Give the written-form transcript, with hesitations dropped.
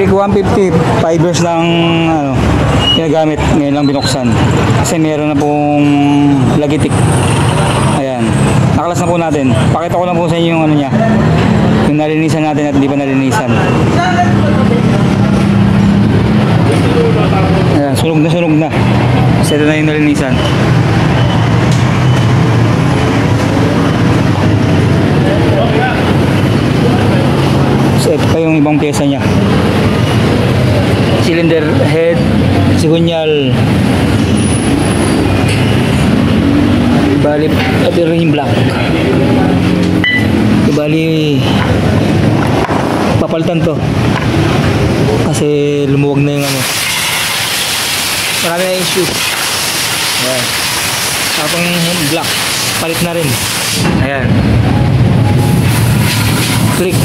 Click 150, 5 years lang ano, ginagamit, ngayon lang binuksan. Kasi meron na pong lagitik. Ayan. Nakalas na po natin. Pakita ko lang po sa inyo yung ano niya. Yung nalinisan natin at di pa nalinisan. Ayan, sunog na sunog na. Kasi ito na yung nalinisan. So ito pa yung ibang pyesa niya. Cylinder head, sigunyal, bali at ring black. Bali papalitan to kasi lumuwag na yung ano, marami na issue. Ayan, tapos black palit na rin. Ayan, click